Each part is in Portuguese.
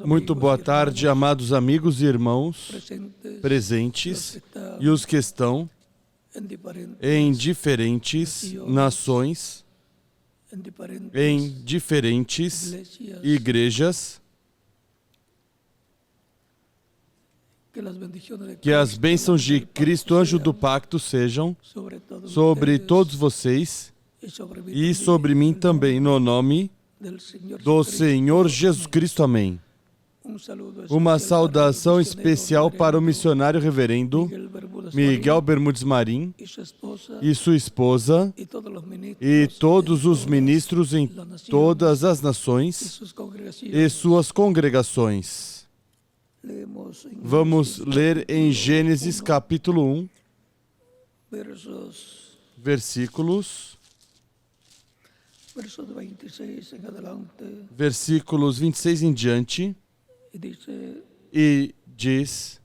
Muito boa tarde, amados amigos e irmãos presentes e os que estão em diferentes nações, em diferentes igrejas. Que as bênçãos de Cristo, anjo do pacto, sejam sobre todos vocês e sobre mim também, no nome do Senhor Jesus Cristo. Amém. Uma saudação especial para o missionário reverendo Miguel Bermudes Marim e sua esposa e todos os ministros em todas as nações e suas congregações. Vamos ler em Gênesis capítulo 1, versículos 26 em diante, e diz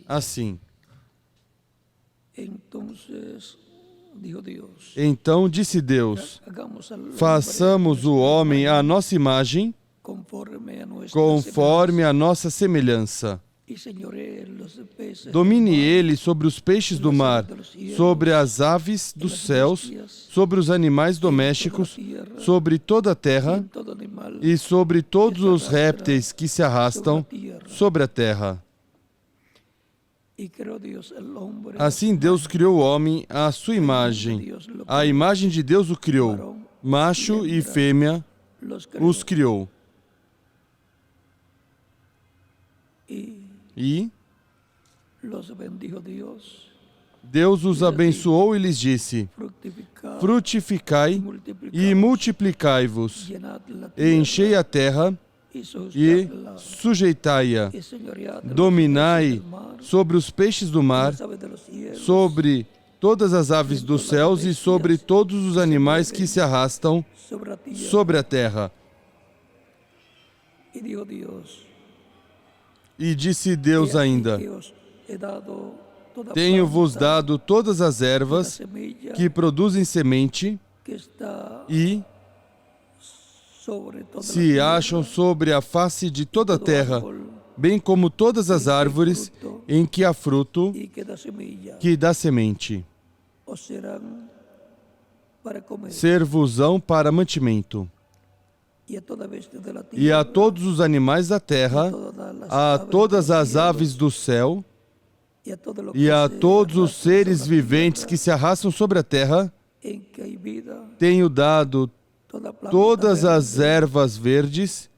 assim: Então disse Deus, façamos o homem à nossa imagem, conforme a nossa semelhança. Domine ele sobre os peixes do mar, sobre as aves dos céus, sobre os animais domésticos, sobre toda a terra e sobre todos os répteis que se arrastam sobre a terra. Assim Deus criou o homem à sua imagem. A imagem de Deus o criou. Macho e fêmea os criou. E Deus os abençoou e lhes disse: frutificai e multiplicai-vos, enchei a terra e sujeitai-a, dominai sobre os peixes do mar, sobre todas as aves dos céus e sobre todos os animais que se arrastam sobre a terra. E disse Deus ainda: tenho-vos dado todas as ervas que produzem semente e se acham sobre a face de toda a terra, bem como todas as árvores em que há fruto que dá semente. Ser-vos-ão para mantimento. E a todos os animais da terra, a todas as aves do céu, e a todos os seres viventes que se arrastam sobre a terra, tenho dado todas as ervas verdes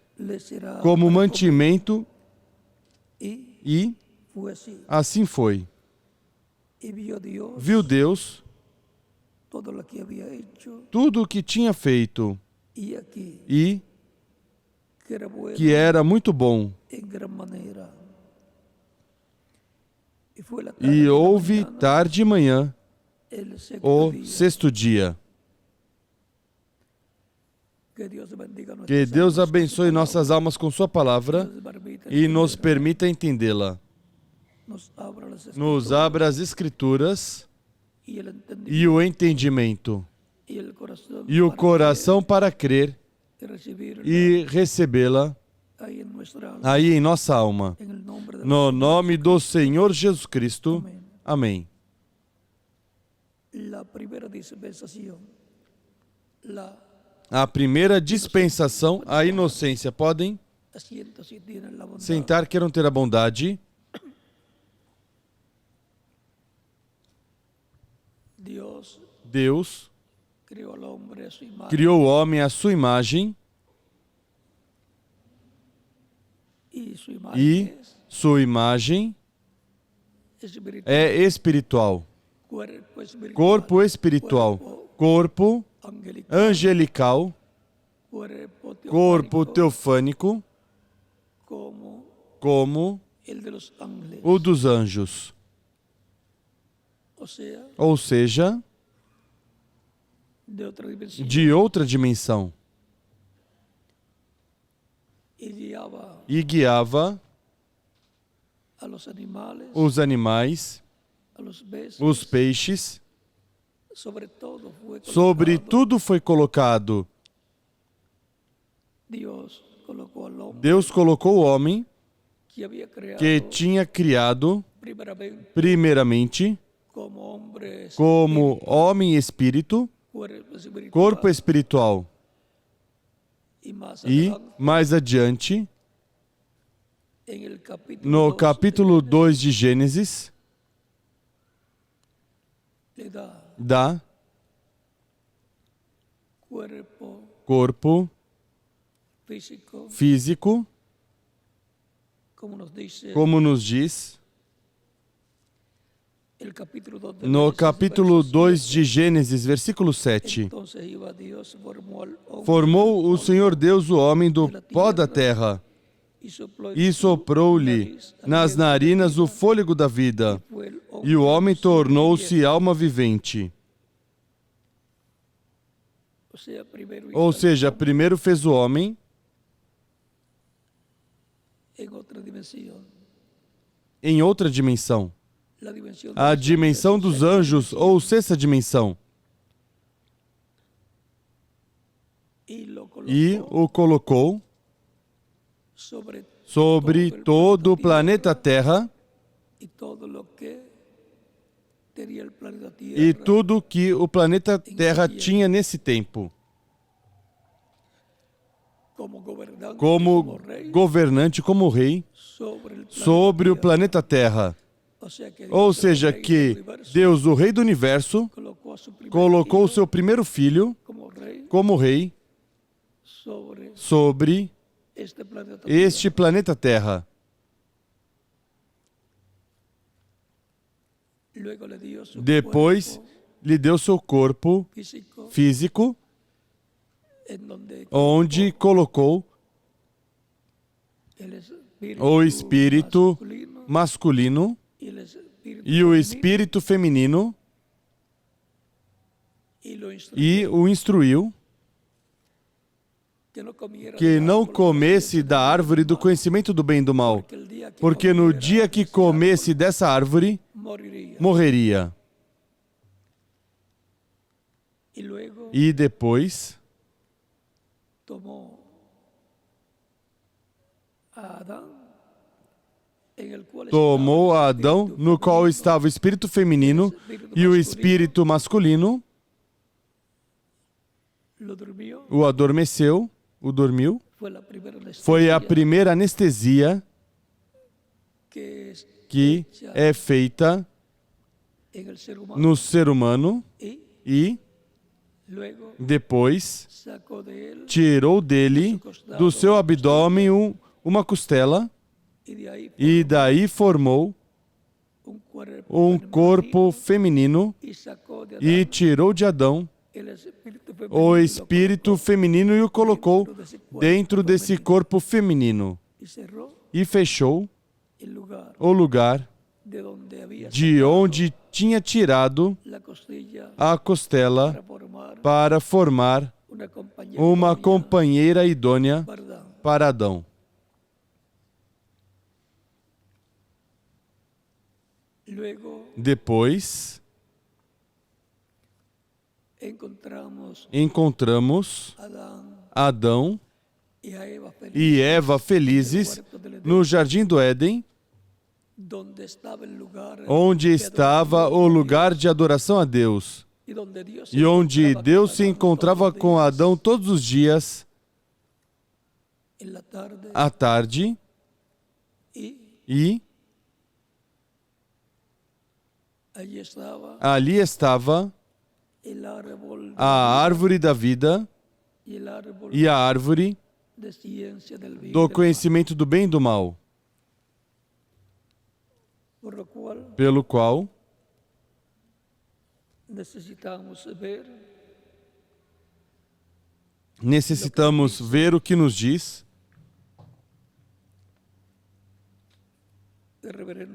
como mantimento, e assim foi. Viu Deus tudo o que tinha feito, e que era muito bom. E houve tarde e manhã, o sexto dia. Que Deus abençoe nossas almas com sua palavra e nos permita entendê-la. Nos abra as Escrituras e o entendimento e o coração para crer e recebê-la aí em nossa alma. No nome do Senhor Jesus Cristo. Amém. A primeira dispensação, a inocência. Podem sentar, queiram ter a bondade. Deus criou o homem à sua imagem e sua imagem é espiritual. Corpo espiritual, corpo angelical, corpo teofânico, como o dos anjos. Ou seja, de outra dimensão. E guiava os animais, os peixes, sobre tudo foi colocado Deus colocou o homem que tinha criado, primeiramente, como homem espírito, corpo espiritual. E, mais adiante, no capítulo 2 de Gênesis, dá corpo físico, como nos diz no capítulo 2 de Gênesis, versículo 7. Formou o Senhor Deus o homem do pó da terra e soprou-lhe nas narinas o fôlego da vida, e o homem tornou-se alma vivente. Ou seja, primeiro fez o homem em outra dimensão, a dimensão dos anjos, ou sexta dimensão, e o colocou sobre todo o planeta Terra e tudo que o planeta Terra tinha nesse tempo, como governante, como rei, sobre o planeta Terra. Ou seja, que Deus, o Rei do Universo, colocou o seu primeiro filho como rei sobre este planeta Terra. Depois, lhe deu seu corpo físico, onde colocou o espírito masculino e o espírito feminino, e o instruiu que não comesse da árvore do conhecimento do bem e do mal, porque no dia que comesse dessa árvore, morreria. E depois tomou a Adão, no qual estava o espírito feminino e o espírito masculino, o adormeceu, o dormiu. Foi a primeira anestesia que é feita no ser humano, e depois tirou dele, do seu abdômen, uma costela, e daí formou um corpo feminino e tirou de Adão o espírito feminino e o colocou dentro desse corpo feminino e fechou o lugar de onde tinha tirado a costela para formar uma companheira idônea para Adão. Depois, encontramos Adão e Eva felizes no Jardim do Éden, onde estava o lugar de adoração a Deus, e onde Deus se encontrava com Adão todos os dias, à tarde, e ali estava a árvore da vida e a árvore do conhecimento do bem e do mal, pelo qual necessitamos ver o que nos diz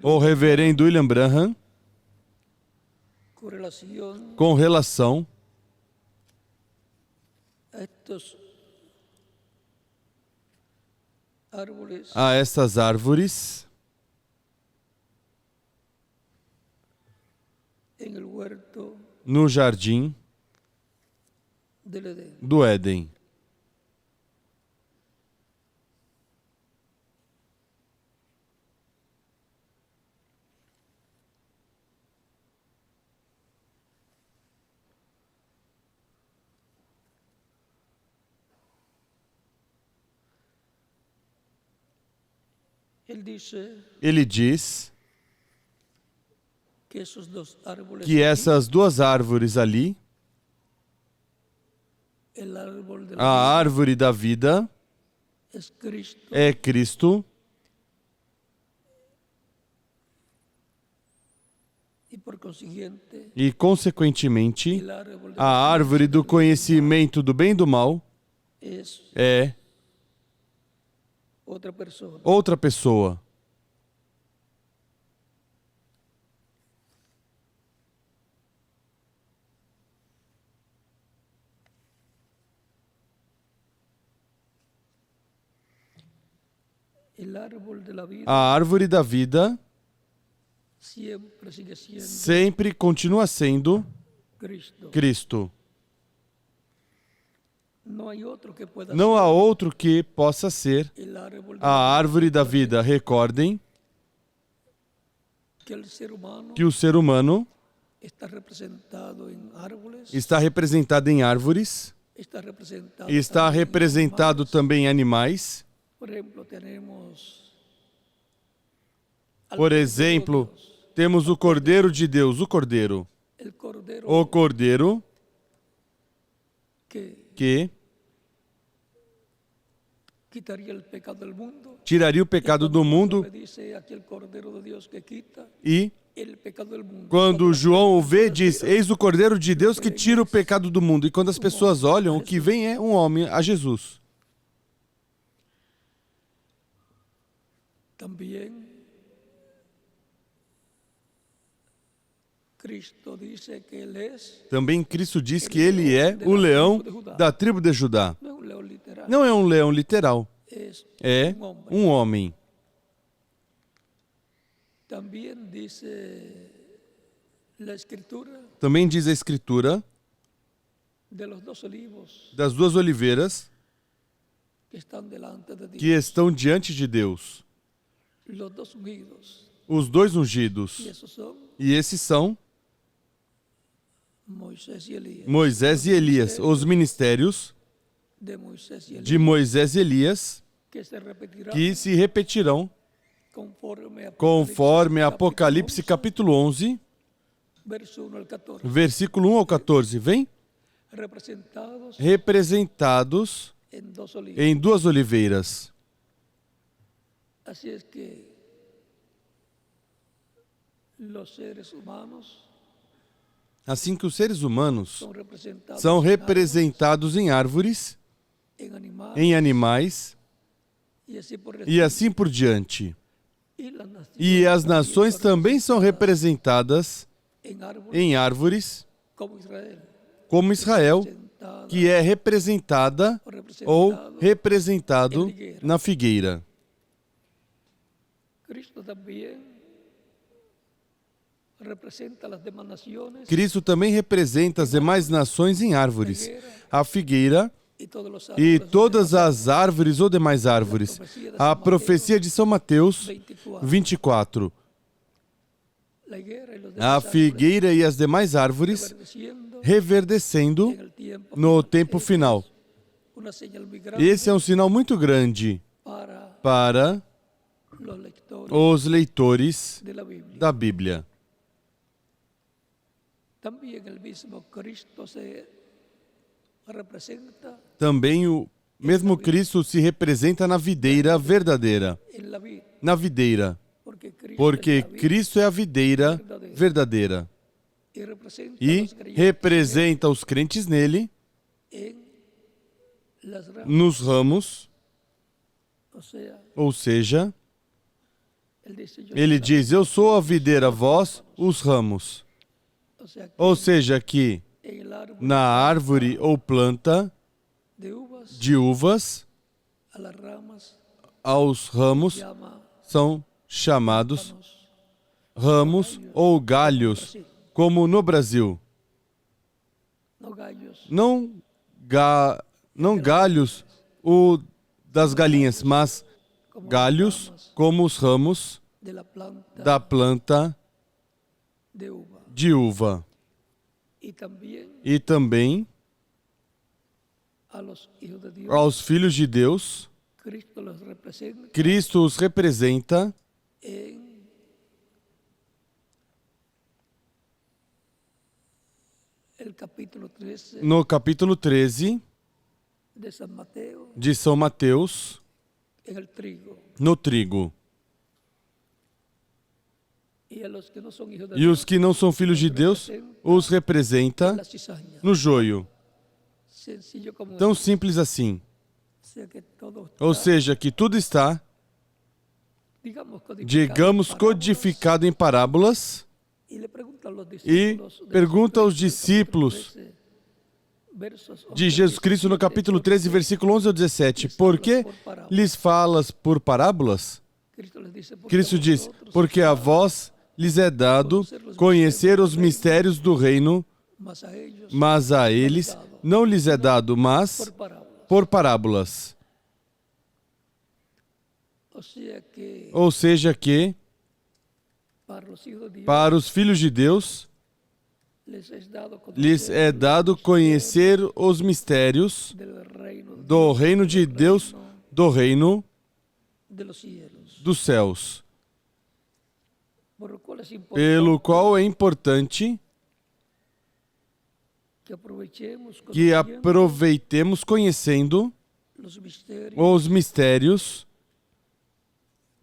o reverendo William Branham com relação a estas árvores no jardim do Éden. Ele diz que essas duas árvores ali, a árvore da vida é Cristo e, consequentemente, a árvore do conhecimento do bem e do mal é outra pessoa. A árvore da vida sempre continua sendo Cristo. Não há outro que possa ser a árvore da vida. Recordem que o ser humano está representado em árvores, está representado também em animais. Por exemplo, temos o Cordeiro de Deus, o Cordeiro que tiraria o pecado do mundo, e quando João o vê, diz: eis o Cordeiro de Deus que tira o pecado do mundo. E quando as pessoas olham, o que vem é um homem, a Jesus. Também Cristo diz que ele é o leão da tribo de Judá. Não é um leão literal, é um homem. Também diz a Escritura das duas oliveiras que estão diante de Deus. Os dois ungidos. E esses são Moisés e Elias, os ministérios de Moisés e Elias, que se repetirão conforme Apocalipse capítulo 11, versículo 1 ao 14. Vem? Representados em duas oliveiras. Assim que os seres humanos são representados em árvores, em animais, e assim por diante. E as nações também são representadas em árvores, como Israel, que é representada ou representado na figueira. Cristo também representa as demais nações em árvores, a figueira e todas as árvores ou demais árvores. A profecia de São Mateus 24. A figueira e as demais árvores reverdecendo no tempo final. Esse é um sinal muito grande para os leitores da Bíblia. Também o mesmo Cristo se representa na videira verdadeira. Na videira. Porque Cristo é a videira verdadeira. E representa os crentes nele, nos ramos. Ou seja, ele diz: eu sou a videira, vós os ramos. Ou seja, que na árvore ou planta de uvas, aos ramos são chamados ramos ou galhos, como no Brasil. Não galhos das galinhas, mas galhos como os ramos da planta de uva. E também aos filhos de Deus, Cristo os representa no capítulo 13 de São Mateus, no trigo. E os que não são filhos de Deus os representa no joio. Tão simples assim. Ou seja, que tudo está, digamos, codificado em parábolas. E pergunta aos discípulos de Jesus Cristo no capítulo 13, versículo 11 ao 17, por que lhes falas por parábolas? Cristo diz, porque a vós lhes é dado conhecer os mistérios do reino, mas a eles não lhes é dado, mas por parábolas. Ou seja que, para os filhos de Deus, lhes é dado conhecer os mistérios do reino de Deus, do reino dos céus. Pelo qual é importante que aproveitemos conhecendo os mistérios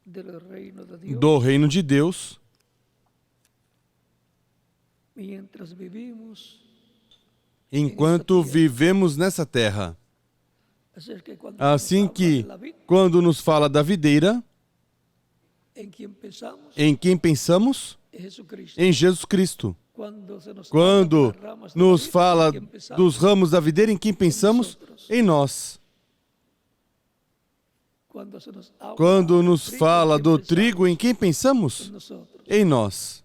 do reino de Deus, enquanto vivemos nessa terra. Assim que, quando nos fala da videira, em quem pensamos? Em Jesus Cristo. Quando nos fala dos ramos da videira, em quem pensamos? Em nós. Quando nos fala do trigo, em quem pensamos? Em nós.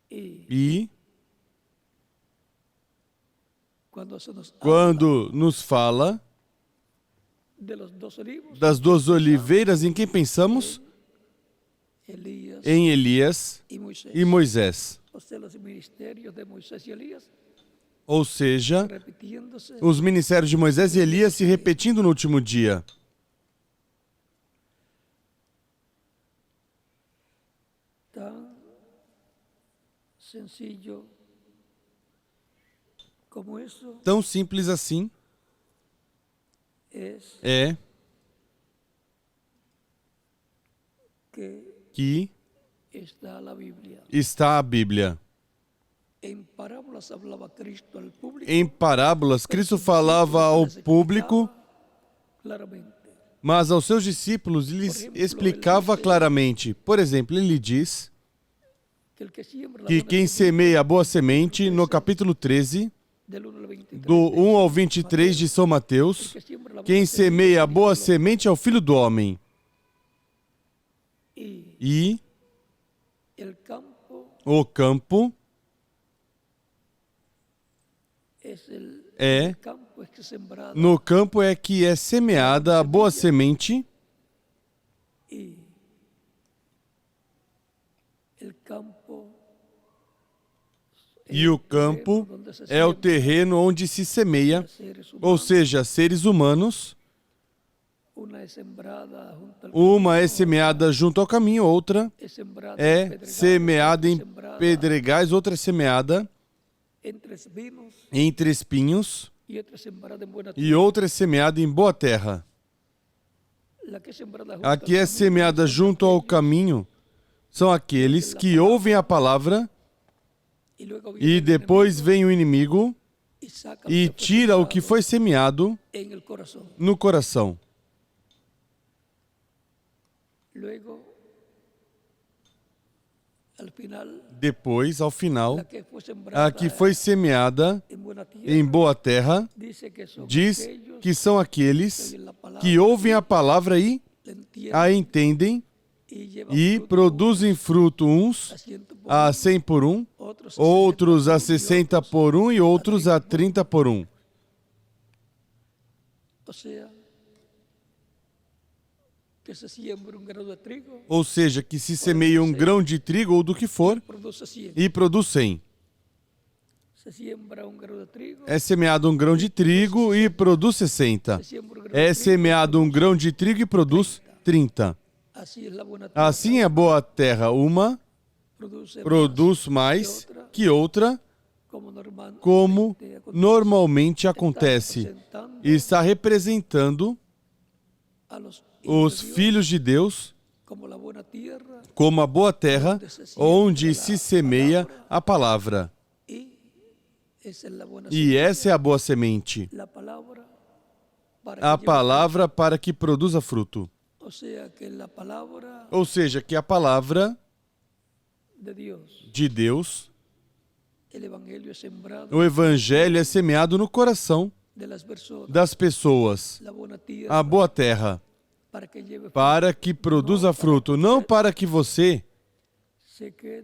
E quando nos fala das duas oliveiras, em quem pensamos? Em Elias e Moisés. Ou seja, os ministérios de Moisés e Elias se repetindo no último dia. Tão simples assim é que está a Bíblia. Em parábolas, Cristo falava ao público, mas aos seus discípulos lhes explicava claramente. Por exemplo, ele diz que quem semeia a boa semente, no capítulo 13, do 1 ao 23 de São Mateus, quem semeia a boa semente é o Filho do Homem. E o campo no campo é que é semeada a boa semente, e o campo é o terreno onde se semeia, ou seja, seres humanos. Uma é semeada junto ao caminho, outra é semeada em pedregais, outra é semeada entre espinhos e outra é semeada em boa terra. A que é semeada junto ao caminho são aqueles que ouvem a palavra e depois vem o inimigo e tira o que foi semeado no coração. Depois, ao final, a que foi semeada em boa terra, diz que são aqueles que ouvem a palavra e a entendem e produzem fruto, uns a 100 por um, outros a 60 por um e outros a 30 por um. Ou seja, que se semeia um grão de trigo ou do que for e produz 100. É semeado um grão de trigo e produz 60. É semeado um grão de trigo e produz 30. Assim é a boa terra. Uma produz mais que outra, como normalmente acontece. E está representando os filhos de Deus como a boa terra, onde se semeia a palavra. E essa é a boa semente. A palavra para que produza fruto. Ou seja, que a palavra de Deus, o Evangelho é semeado no coração das pessoas, a boa terra, para que produza fruto, não para que você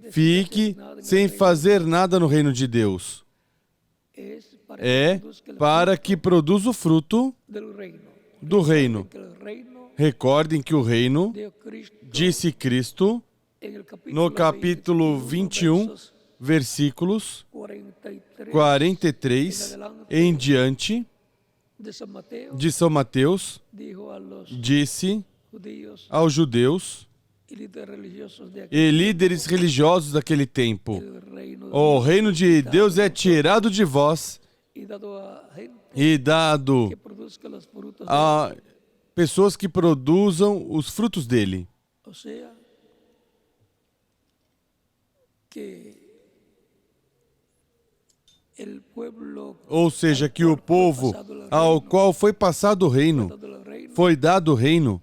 fique sem fazer nada no reino de Deus. É para que produza o fruto do reino. Recordem que o reino, disse Cristo, no capítulo 21, versículos 43 em diante, de São Mateus, disse aos judeus e líderes religiosos daquele tempo: o reino de Deus é tirado de vós e dado a pessoas que produzam os frutos dele. Ou seja, que o povo ao qual foi passado o reino, foi dado o reino,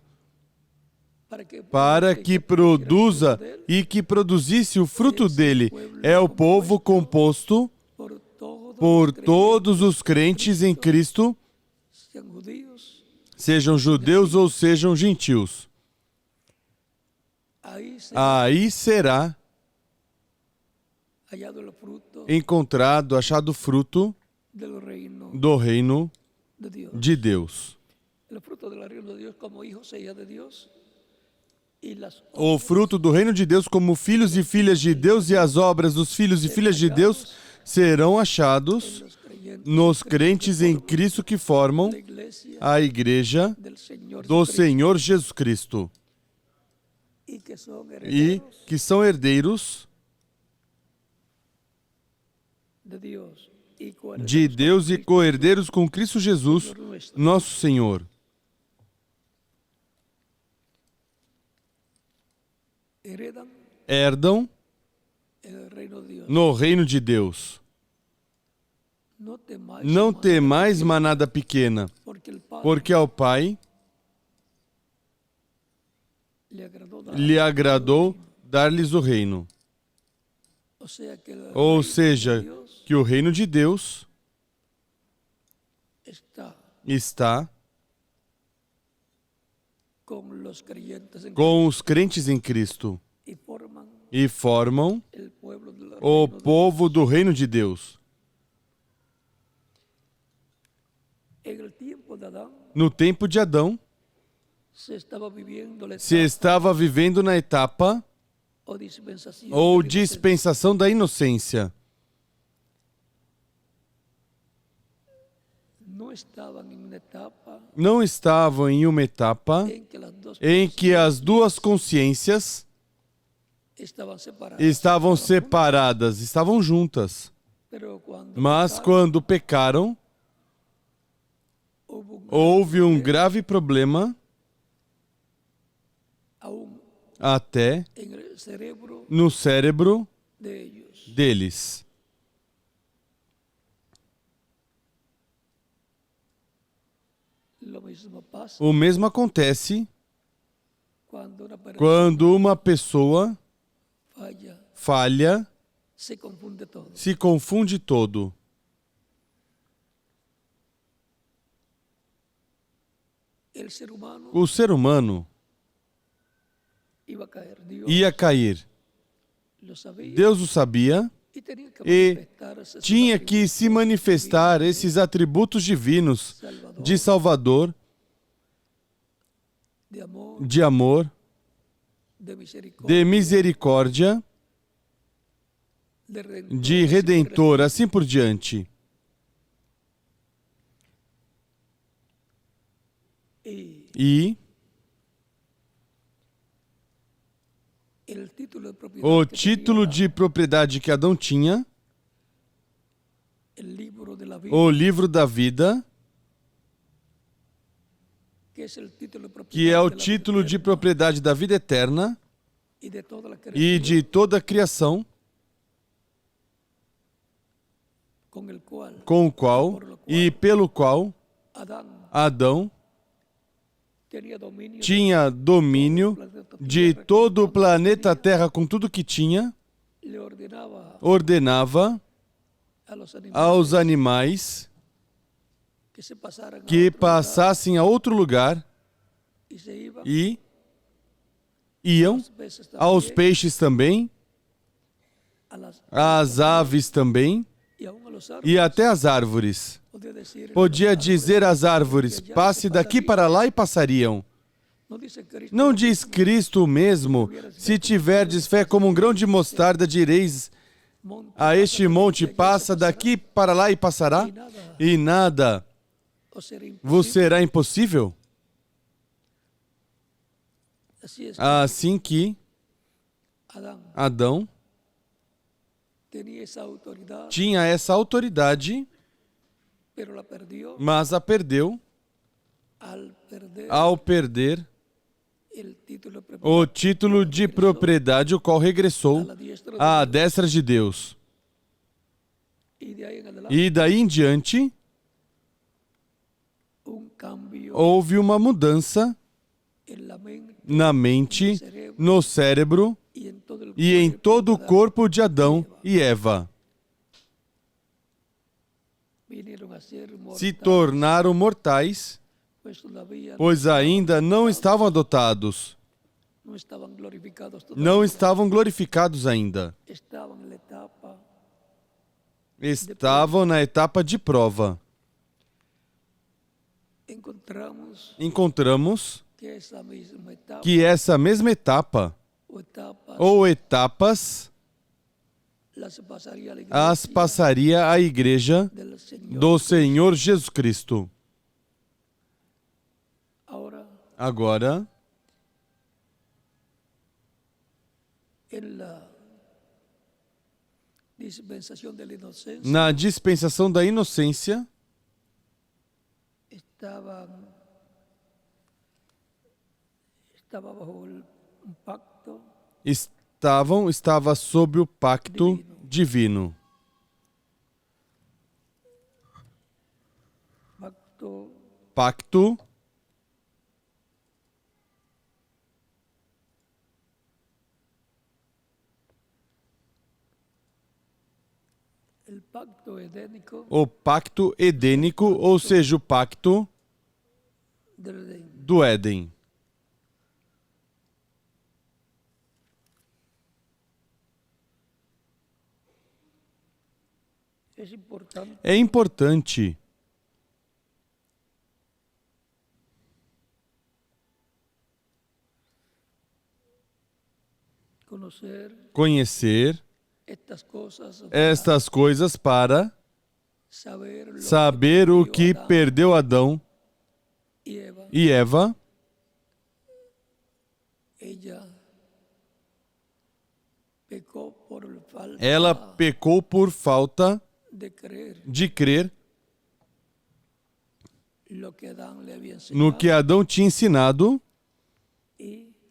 para que produza e que produzisse o fruto dele. É o povo composto por todos os crentes em Cristo, sejam judeus ou sejam gentios. Aí será encontrado, achado fruto do reino de Deus. O fruto do reino de Deus como filhos e filhas de Deus, e as obras dos filhos e filhas de Deus serão achados nos crentes em Cristo que formam a igreja do Senhor Jesus Cristo e que são herdeiros de Deus e co-herdeiros com Cristo Jesus, nosso Senhor. Herdam no reino de Deus. Não temais manada pequena, porque ao Pai lhe agradou dar-lhes o reino. Ou seja, que o reino de Deus está com os crentes em Cristo e formam o povo do reino de Deus. No tempo de Adão, se estava vivendo na etapa ou dispensação da inocência. Não estavam em uma etapa em que as duas consciências estavam separadas, estavam juntas. Mas quando pecaram, houve um grave problema até no cérebro deles. O mesmo acontece quando uma pessoa falha, se confunde todo. O ser humano ia cair. Deus o sabia e tinha que se manifestar esses atributos divinos de Salvador, de amor, de misericórdia, de redentor, assim por diante. E o título de propriedade que Adão tinha, o livro da vida, que é o título de propriedade da vida eterna e de toda a criação, com o qual e pelo qual Adão tinha domínio de todo o planeta Terra com tudo que tinha, ordenava aos animais que passassem a outro lugar e iam aos peixes também, às aves também e até às árvores. Podia dizer às árvores, passe daqui para lá e passariam. Não diz Cristo mesmo, se tiverdes fé como um grão de mostarda, direis a este monte, passa daqui para lá e passará? E nada vos será impossível? Assim que Adão tinha essa autoridade, mas a perdeu ao perder o título de propriedade, o qual regressou à destra de Deus. E daí em diante, houve uma mudança na mente, no cérebro e em todo o corpo de Adão e Eva. Se tornaram mortais, pois ainda não estavam adotados, não estavam glorificados ainda. Estavam na etapa de prova. Encontramos que essa mesma etapa, ou etapas, as passaria a Igreja do Senhor Jesus Cristo. Agora, na dispensação da inocência, estava sob o pacto divino. Pacto o pacto edênico, ou seja, o pacto do Éden. É importante conhecer estas coisas para saber o que perdeu Adão e Eva. Ela pecou por falta de crer no que Adão tinha ensinado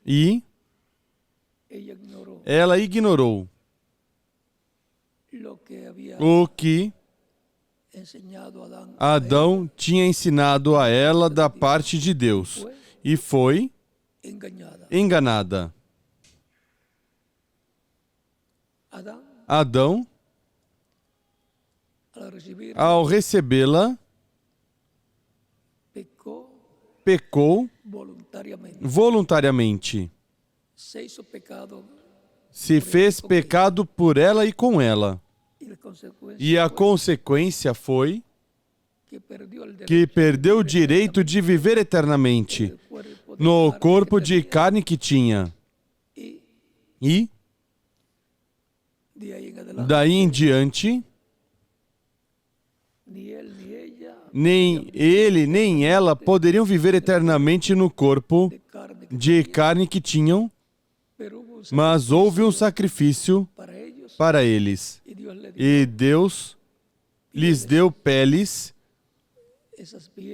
e ela ignorou o que Adão tinha ensinado a ela da parte de Deus e foi enganada. Adão, ao recebê-la, pecou voluntariamente. Se fez pecado por ela e com ela. E a consequência foi que perdeu o direito de viver eternamente no corpo de carne que tinha. E Daí em diante, nem ele, nem ela poderiam viver eternamente no corpo de carne que tinham, mas houve um sacrifício para eles. E Deus lhes deu peles,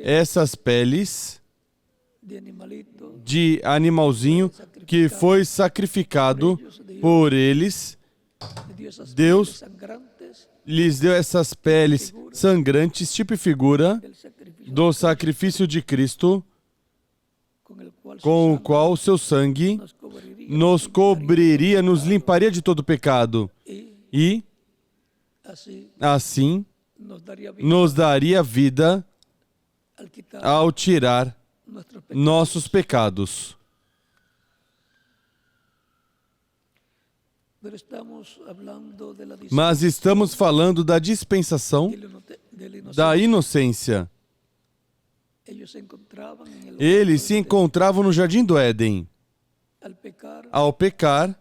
essas peles de animalzinho que foi sacrificado por eles. Deus lhes deu essas peles sangrantes, tipo e figura do sacrifício de Cristo, com o qual o seu sangue nos cobriria, nos limparia de todo pecado. E, assim, nos daria vida ao tirar nossos pecados. Mas estamos falando da dispensação da inocência. Eles se encontravam no Jardim do Éden. Ao pecar,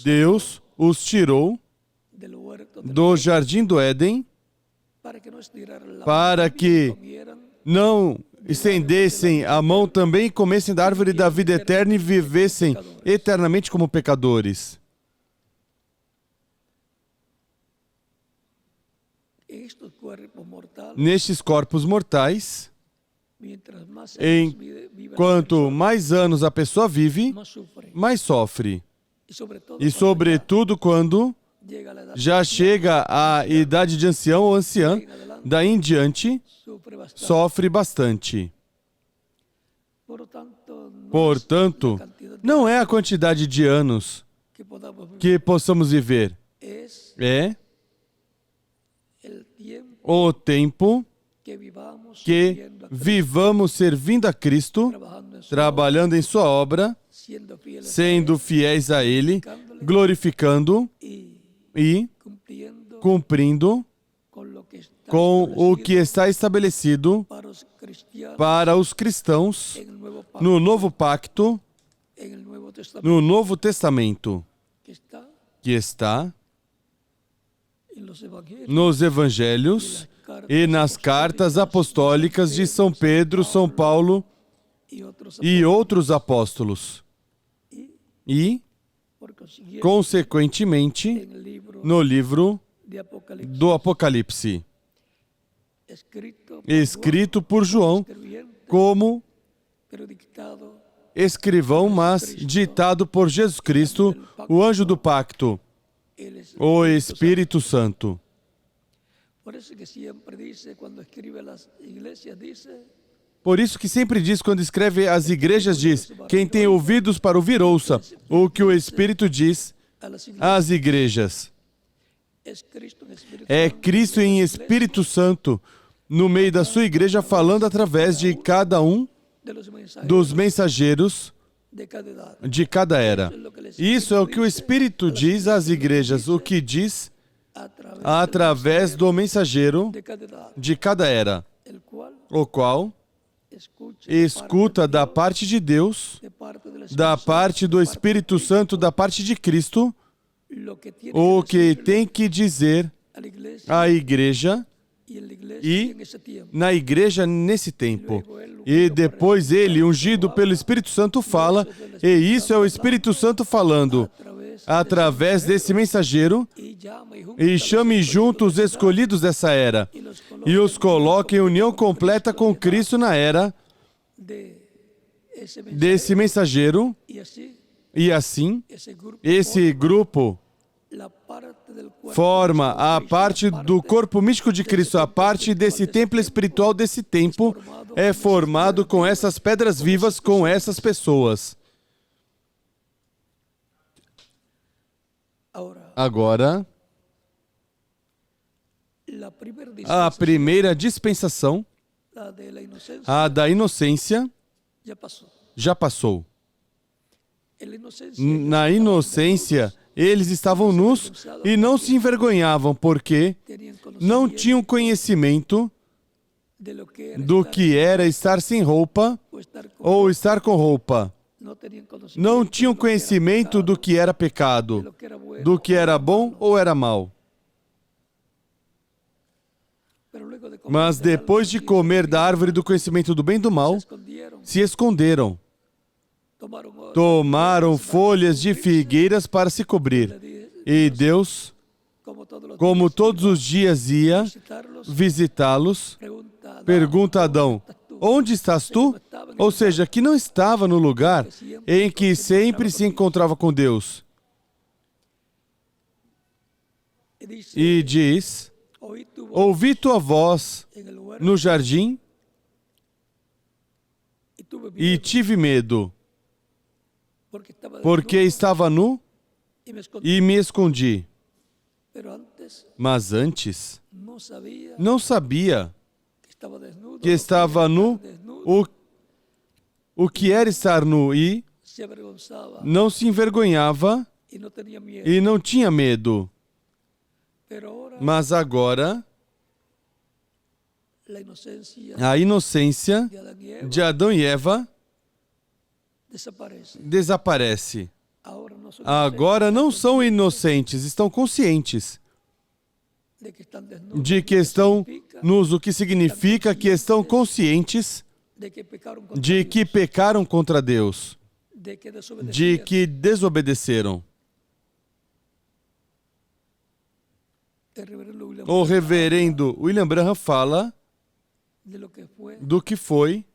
Deus os tirou do Jardim do Éden para que não estendessem a mão também e comessem da árvore da vida eterna e vivessem eternamente como pecadores. Nestes corpos mortais, enquanto mais anos a pessoa vive, mais sofre. E sobretudo quando já chega à idade de ancião ou anciã, daí em diante, sofre bastante. Portanto, não é a quantidade de anos que possamos viver, é o tempo que vivamos servindo a Cristo, trabalhando em sua obra, sendo fiéis a Ele, glorificando e cumprindo com o que está estabelecido para os cristãos no Novo Pacto, no Novo Testamento, que está nos Evangelhos e nas cartas apostólicas de São Pedro, São Paulo e outros apóstolos. E, consequentemente, no livro do Apocalipse, escrito por João como escrivão, mas ditado por Jesus Cristo, o anjo do pacto, o Espírito Santo. Por isso que sempre diz, quando escreve às igrejas, diz: quem tem ouvidos para ouvir, ouça o que o Espírito diz às igrejas. É Cristo em Espírito Santo no meio da sua igreja, falando através de cada um dos mensageiros de cada era. Isso é o que o Espírito diz às igrejas, o que diz através do mensageiro de cada era, o qual escuta da parte de Deus, da parte do Espírito Santo, da parte de Cristo, o que tem que dizer à igreja e na igreja nesse tempo. E depois ele, ungido pelo Espírito Santo, fala, e isso é o Espírito Santo falando através desse mensageiro, e chame junto os escolhidos dessa era e os coloque em união completa com Cristo na era desse mensageiro, e assim esse grupo forma a parte do corpo místico de Cristo, a parte desse templo espiritual desse tempo é formado com essas pedras vivas, com essas pessoas. Agora, a primeira dispensação, a da inocência, já passou. Na inocência, eles estavam nus e não se envergonhavam, porque não tinham conhecimento do que era estar sem roupa ou estar com roupa. não tinham conhecimento do que era pecado, do que era bom ou era mal. Mas depois de comer da árvore do conhecimento do bem e do mal, se esconderam. Tomaram folhas de figueiras para se cobrir. E Deus, como todos os dias ia visitá-los, pergunta a Adão: onde estás tu? Ou seja, que não estava no lugar em que sempre se encontrava com Deus. E diz: ouvi tua voz no jardim e tive medo, porque estava nu e me escondi. Mas antes, não sabia que estava nu, o que era estar nu, e não se envergonhava e não tinha medo. Mas agora, a inocência de Adão e Eva desaparece. Agora não são inocentes, estão conscientes de que estão nus, o que significa que estão conscientes de que pecaram contra Deus, de que desobedeceram. O reverendo William Branham fala do que foi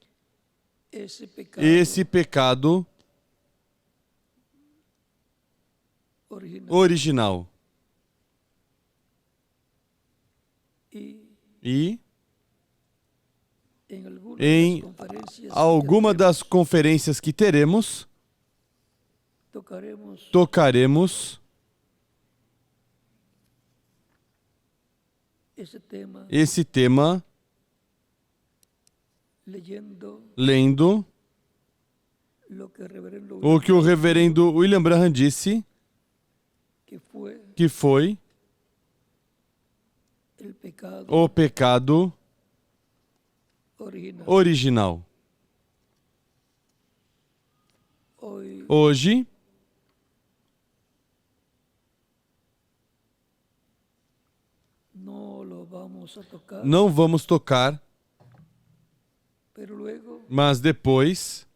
esse pecado original. E em alguma das conferências que teremos, tocaremos esse tema lendo o que o reverendo William Branham disse, que foi o pecado original. Hoje, não vamos tocar, mas depois,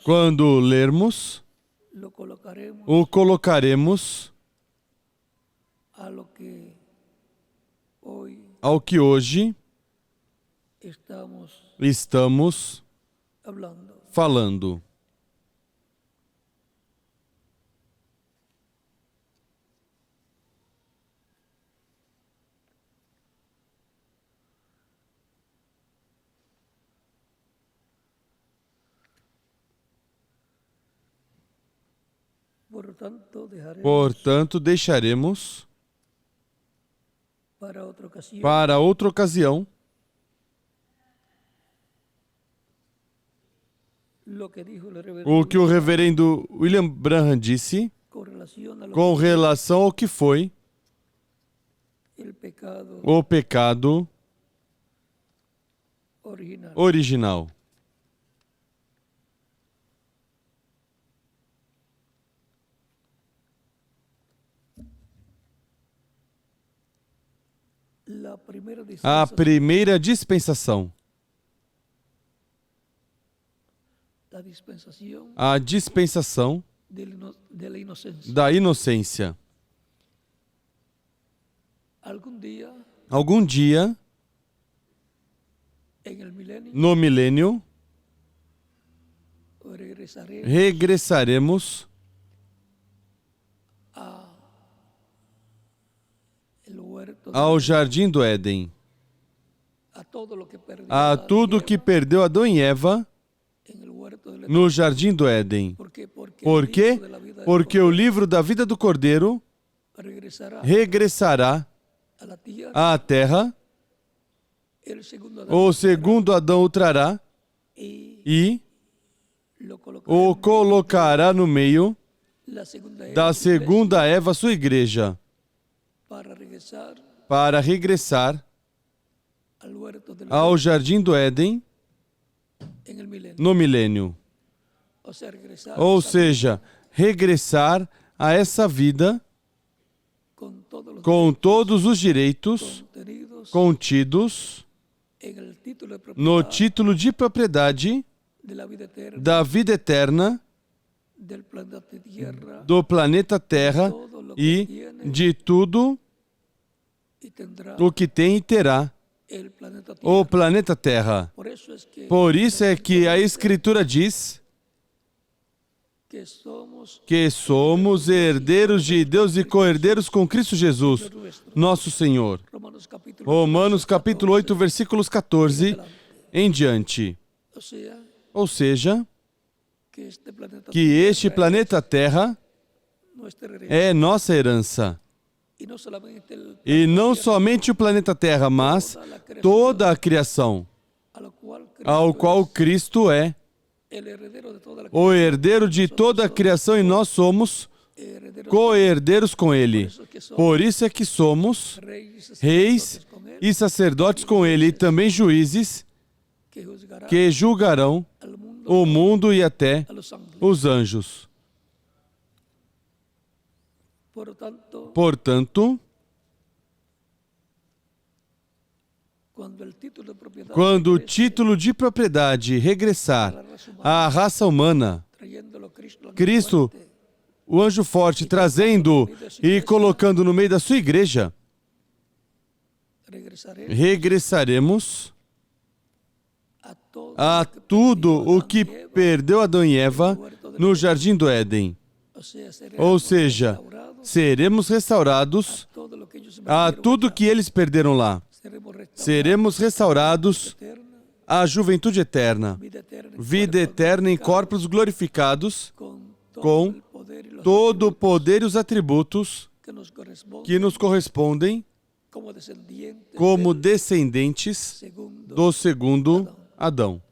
quando lermos, o colocaremos ao que hoje estamos falando. Portanto, deixaremos para outra ocasião o que o reverendo William Branham disse com relação ao que foi o pecado original. A primeira dispensação. A dispensação da inocência. Algum dia, no milênio, regressaremos ao Jardim do Éden, a tudo que perdeu Adão e Eva no Jardim do Éden. Por quê? Porque o livro da vida do Cordeiro regressará à terra, o segundo Adão o trará e o colocará no meio da segunda Eva, sua igreja, para regressar ao Jardim do Éden no milênio. Ou seja, regressar a essa vida com todos os direitos contidos no título de propriedade da vida eterna do planeta Terra e de tudo o que tem e terá o planeta Terra. Por isso é que a Escritura diz que somos herdeiros de Deus e co-herdeiros com Cristo Jesus, nosso Senhor. Romanos capítulo 8, versículos 14 em diante. Ou seja, que este planeta Terra é nossa herança. E não somente o planeta Terra, mas toda a criação, ao qual Cristo é o herdeiro de toda a criação e nós somos co-herdeiros com Ele. Por isso é que somos reis e sacerdotes com Ele e também juízes que julgarão o mundo e até os anjos. Portanto, quando o título de propriedade regressar à raça humana, Cristo, o anjo forte, trazendo e colocando no meio da sua igreja, regressaremos a tudo o que perdeu Adão e Eva no Jardim do Éden. Ou seja, seremos restaurados a tudo que eles perderam lá. Seremos restaurados à juventude eterna, vida eterna em corpos glorificados, com todo o poder e os atributos que nos correspondem como descendentes do segundo Adão.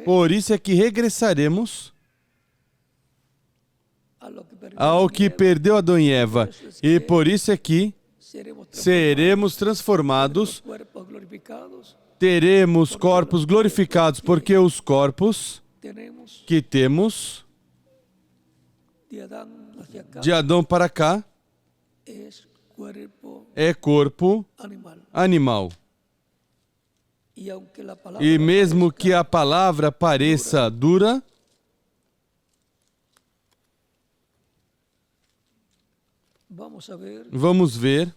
Por isso é que regressaremos ao que perdeu Adão e Eva. E por isso é que seremos transformados, teremos corpos glorificados, porque os corpos que temos de Adão para cá é corpo animal. E mesmo que a palavra pareça dura, vamos ver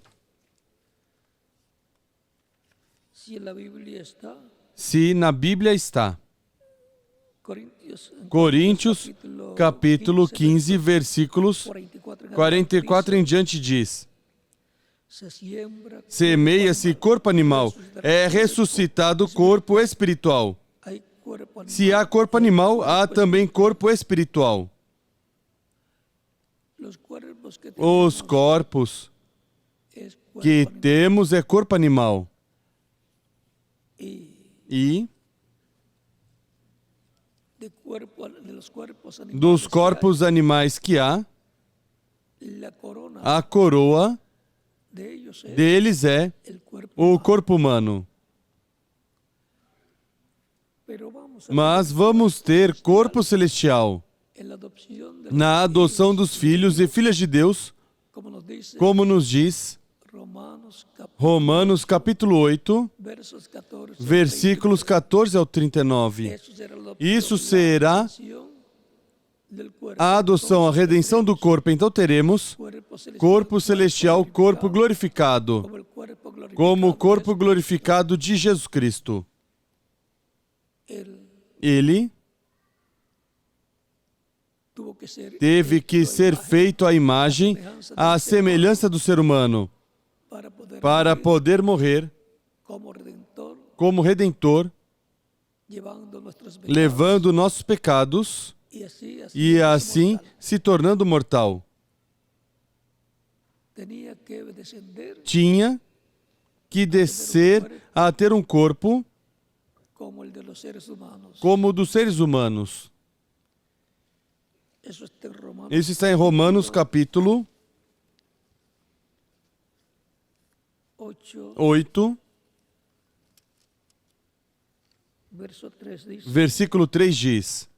se na Bíblia está. Coríntios, capítulo 15, versículos 44 em diante diz: semeia-se corpo animal, é ressuscitado corpo espiritual. Se há corpo animal, há também corpo espiritual. Os corpos que temos é corpo animal. E dos corpos animais que há, a coroa deles é o corpo humano. Mas vamos ter corpo celestial na adoção dos filhos e filhas de Deus, como nos diz Romanos capítulo 8, versículos 14 ao 39. Isso será a adoção, a redenção do corpo. Então teremos corpo celestial, corpo glorificado, como o corpo glorificado de Jesus Cristo. Ele teve que ser feito à imagem, à semelhança do ser humano, para poder morrer como Redentor, levando nossos pecados e assim se tornando mortal. Tinha que descer a ter um corpo como o dos seres humanos. Isso está em Romanos capítulo 8, Versículo 3 diz: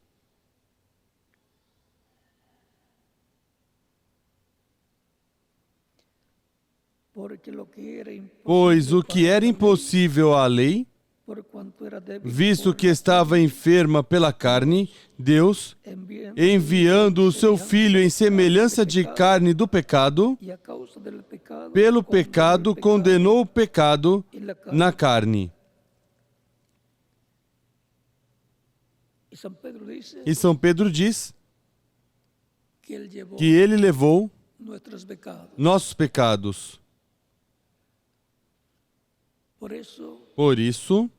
pois o que era impossível à lei, visto que estava enferma pela carne, Deus, enviando o seu Filho em semelhança de carne do pecado, pelo pecado condenou o pecado na carne. E São Pedro diz que ele levou nossos pecados. Por isso,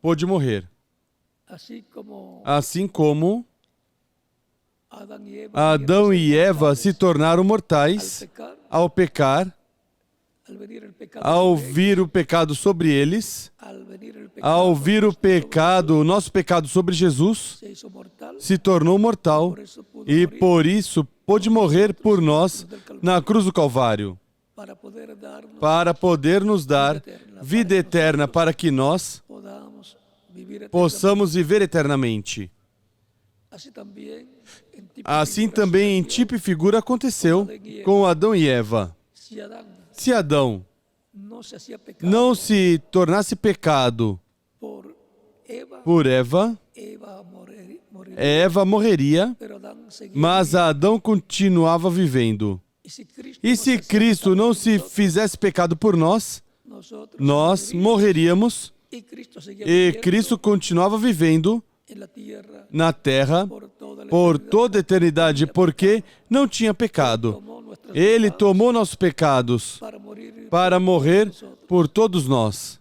pôde morrer. Assim como Adão e Eva se tornaram mortais ao pecar, ao vir o pecado sobre eles, ao vir o pecado, o nosso pecado sobre Jesus, se tornou mortal e por isso pôde morrer por nós na cruz do Calvário, para poder nos dar vida eterna, para que nós possamos viver eternamente. Assim também em tipo e figura aconteceu com Adão e Eva. Se Adão não se tornasse pecado por Eva, Eva morreria, mas Adão continuava vivendo. E se Cristo não se fizesse pecado por nós, nós morreríamos e Cristo continuava vivendo na terra por toda a eternidade, porque não tinha pecado. Ele tomou nossos pecados para morrer por todos nós.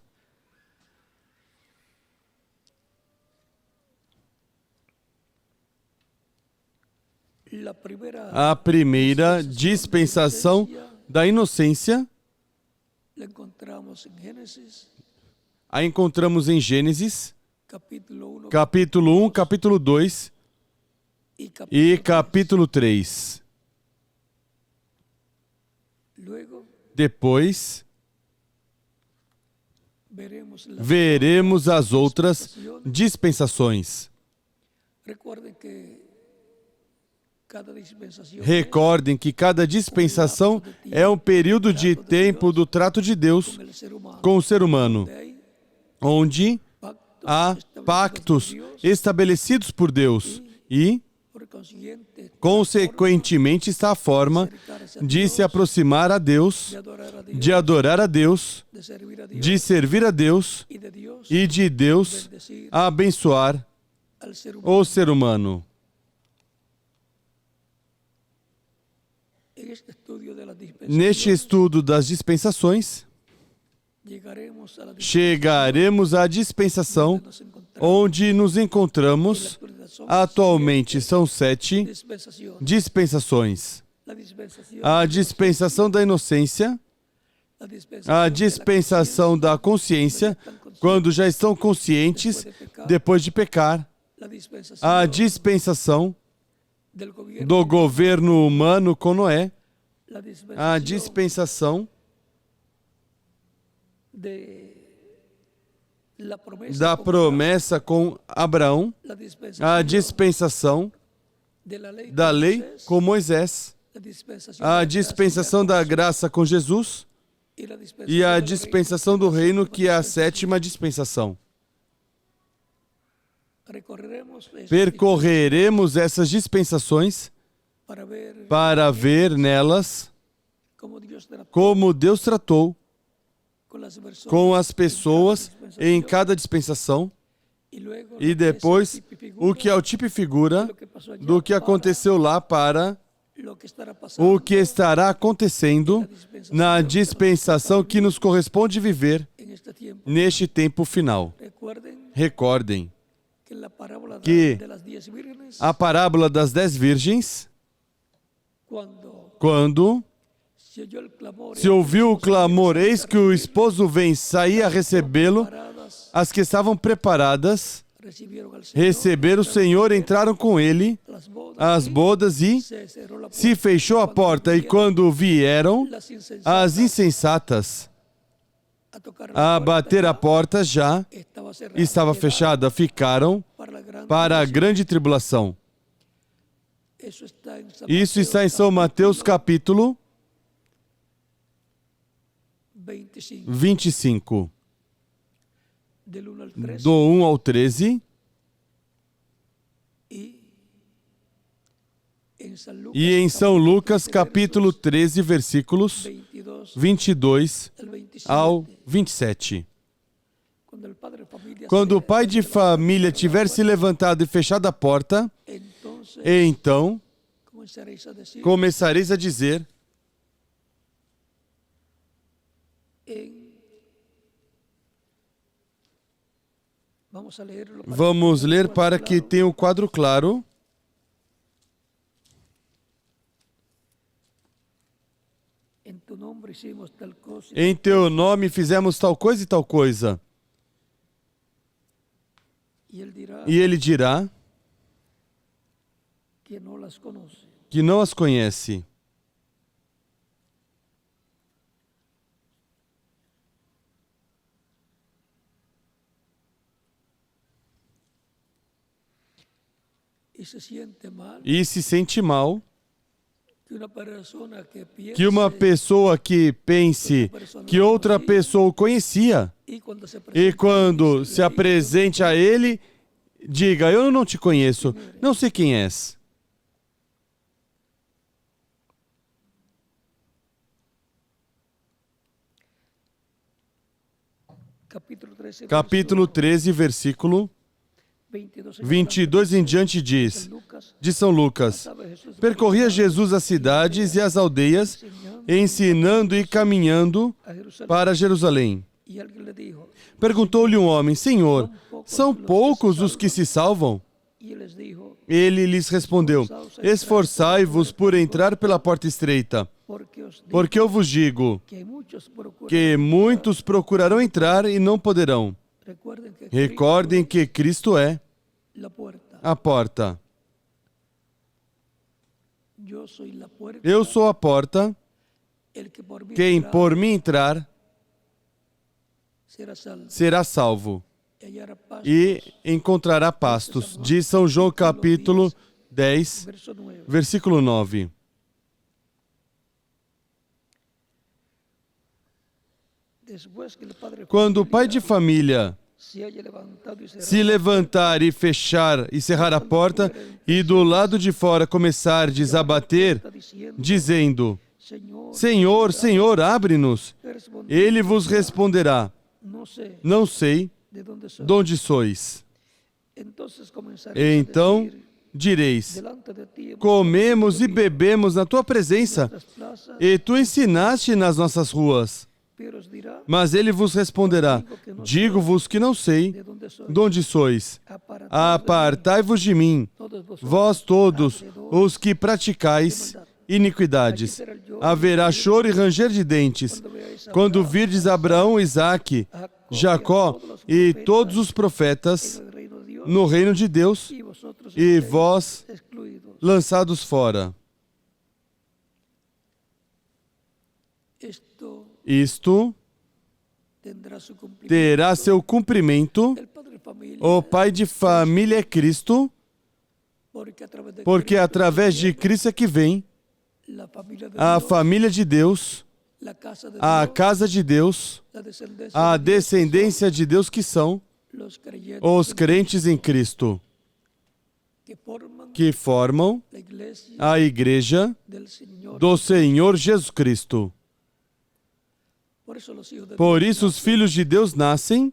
A primeira dispensação da inocência a encontramos em Gênesis, capítulo 1, capítulo 2 e capítulo 3. Depois, veremos as outras dispensações. Recordem que cada dispensação é um período de tempo do trato de Deus com o ser humano, onde há pactos estabelecidos por Deus e, consequentemente, está a forma de se aproximar a Deus, de adorar a Deus, de servir a Deus e de Deus abençoar o ser humano. Neste estudo das dispensações, chegaremos à dispensação onde nos encontramos. Atualmente são 7 dispensações. A dispensação da inocência, a dispensação da consciência, quando já estão conscientes depois de pecar, a dispensação do governo humano com Noé, a dispensação da promessa com Abraão, a dispensação da lei com Moisés, a dispensação da graça com Jesus e a dispensação do reino, que é a 7ª dispensação. Percorreremos essas dispensações para ver nelas como Deus tratou com as pessoas em cada dispensação e depois o que é o tipo e figura do que aconteceu lá para o que estará acontecendo na dispensação que nos corresponde viver neste tempo final. Recordem que a parábola das 10 virgens, quando se ouviu o clamor, eis que o esposo vem, sair a recebê-lo, as que estavam preparadas receberam o Senhor, entraram com ele às bodas e se fechou a porta. E quando vieram as insensatas, a bater a porta já estava fechada. Ficaram para a grande tribulação. Isso está em São Mateus capítulo 25, do 1 ao 13. E em São Lucas, capítulo 13, versículos 22 ao 27. Quando o pai de família tiver se levantado e fechado a porta, então começareis a dizer: Vamos ler para que tenha o quadro claro. Em teu nome fizemos tal coisa e tal coisa. E ele dirá que não as conhece. E se sente mal que uma pessoa que pense que outra pessoa o conhecia e quando se apresente a ele, diga: eu não te conheço, não sei quem és. Capítulo 13, versículo 22 em diante diz, de São Lucas: percorria Jesus as cidades e as aldeias, ensinando e caminhando para Jerusalém. Perguntou-lhe um homem: Senhor, são poucos os que se salvam? Ele lhes respondeu: esforçai-vos por entrar pela porta estreita, porque eu vos digo que muitos procurarão entrar e não poderão. Recordem que Cristo é a porta. Eu sou a porta. Quem por mim entrar será salvo e encontrará pastos. Diz São João capítulo 10, versículo 9. Quando o pai de família se levantar e fechar e cerrar a porta, e do lado de fora começar a desabater, dizendo: Senhor, Senhor, abre-nos. Ele vos responderá: não sei de onde sois. Então direis: comemos e bebemos na tua presença, e tu ensinaste nas nossas ruas. Mas ele vos responderá: digo-vos que não sei de onde sois. Apartai-vos de mim, vós todos os que praticais iniquidades. Haverá choro e ranger de dentes, quando virdes Abraão, Isaque, Jacó e todos os profetas no reino de Deus, e vós lançados fora. Isto terá seu cumprimento. O pai de família é Cristo, porque através de Cristo é que vem a família de Deus, a casa de Deus, a descendência de Deus, que são os crentes em Cristo, que formam a igreja do Senhor Jesus Cristo. Por isso os filhos de Deus nascem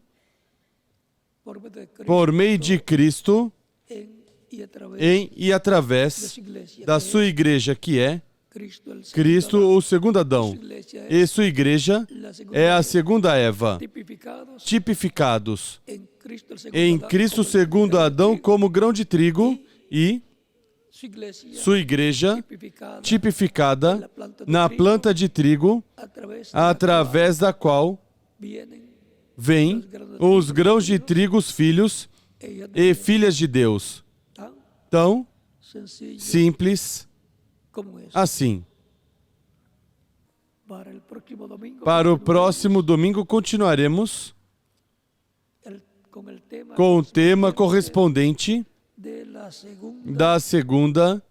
por meio de Cristo em e através da sua igreja, que é Cristo, o segundo Adão, e sua igreja é a segunda Eva, tipificados em Cristo, segundo Adão, como grão de trigo, e sua igreja tipificada na planta de trigo, através da qual vêm os grãos de trigo, os filhos e filhas de Deus. Tão simples assim. Para o próximo domingo continuaremos com o tema correspondente da segunda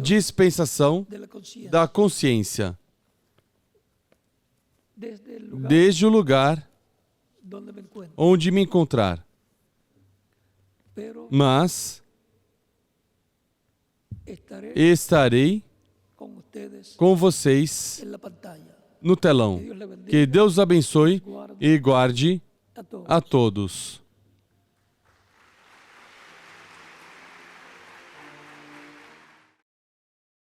dispensação da consciência, desde o lugar onde me encontrar. Mas estarei com vocês no telão. Que Deus abençoe e guarde a todos.